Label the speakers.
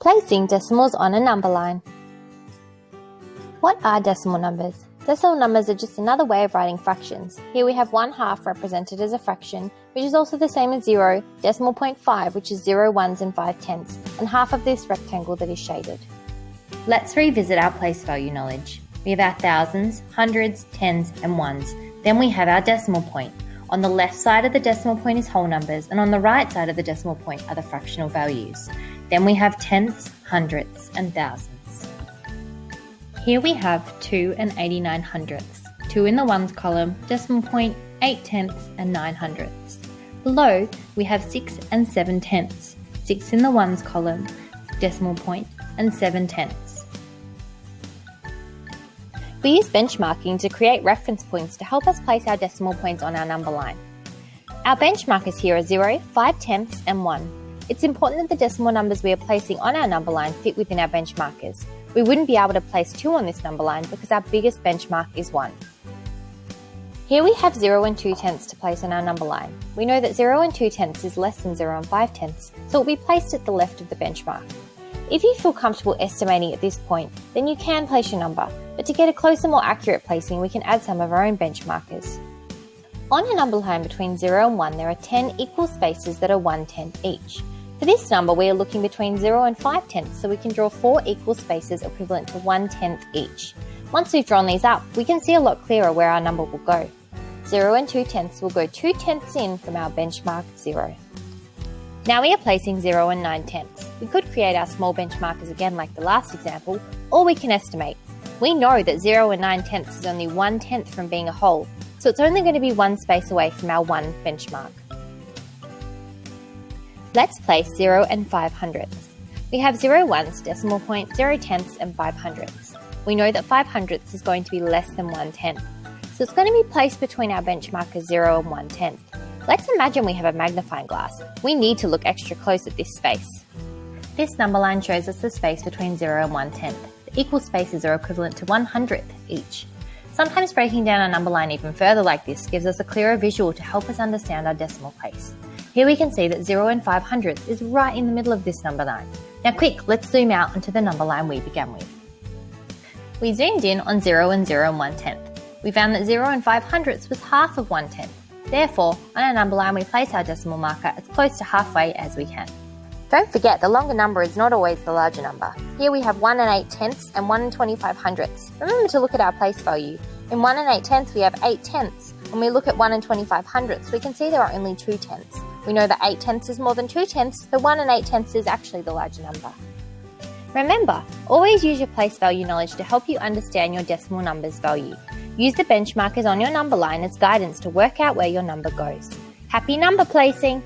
Speaker 1: Placing decimals on a number line. What are decimal numbers? Decimal numbers are just another way of writing fractions. Here we have 1/2 represented as a fraction, which is also the same as 0, decimal point 5, which is 0 ones and 5 tenths, and half of this rectangle that is shaded. Let's revisit our place value knowledge. We have our thousands, hundreds, tens, and ones. Then we have our decimal point. On the left side of the decimal point is whole numbers, and on the right side of the decimal point are the fractional values. Then we have tenths, hundredths, and thousands. Here we have 2 and 89 hundredths, 2 in the ones column, decimal point, 8 tenths, and 9 hundredths. Below, we have 6 and 7 tenths, 6 in the ones column, decimal point, and 7 tenths. We use benchmarking to create reference points to help us place our decimal points on our number line. Our benchmarkers here are 0, 5 tenths, and 1. It's important that the decimal numbers we are placing on our number line fit within our benchmarkers. We wouldn't be able to place 2 on this number line because our biggest benchmark is 1. Here we have 0 and 2 tenths to place on our number line. We know that 0 and 2 tenths is less than 0 and 5 tenths, so it will be placed at the left of the benchmark. If you feel comfortable estimating at this point, then you can place your number, but to get a closer, more accurate placing, we can add some of our own benchmarkers. On a number line between 0 and 1, there are 10 equal spaces that are 1 tenth each. For this number, we are looking between 0 and 5 tenths, so we can draw 4 equal spaces equivalent to 1 tenth each. Once we've drawn these up, we can see a lot clearer where our number will go. 0 and 2 tenths will go 2 tenths in from our benchmark 0. Now we are placing 0 and 9 tenths. We could create our small benchmarkers again like the last example, or we can estimate. We know that 0 and 9 tenths is only 1 tenth from being a whole, so it's only going to be 1 space away from our 1 benchmark. Let's place 0 and 5 hundredths. We have 0 ones, decimal point, 0 tenths, and 5 hundredths. We know that 5 hundredths is going to be less than 1 tenth, so it's going to be placed between our benchmarkers 0 and 1 tenth. Let's imagine we have a magnifying glass. We need to look extra close at this space. This number line shows us the space between 0 and 1 tenth. The equal spaces are equivalent to 1/100th each. Sometimes breaking down our number line even further like this gives us a clearer visual to help us understand our decimal place. Here we can see that 0 and 5 hundredths is right in the middle of this number line. Now quick, let's zoom out onto the number line we began with. We zoomed in on 0 and 0 and 1 tenth. We found that 0 and 5 hundredths was half of 1 tenth. Therefore, on our number line we place our decimal marker as close to halfway as we can. Don't forget, the longer number is not always the larger number. Here we have 1 and 8 tenths and 1 and 25 hundredths. Remember to look at our place value. In 1 and 8 tenths we have 8 tenths. When we look at 1 and 25 hundredths, we can see there are only 2 tenths. We know that 8 tenths is more than 2 tenths, so 1 and 8 tenths is actually the larger number. Remember, always use your place value knowledge to help you understand your decimal number's value. Use the benchmarkers on your number line as guidance to work out where your number goes. Happy number placing!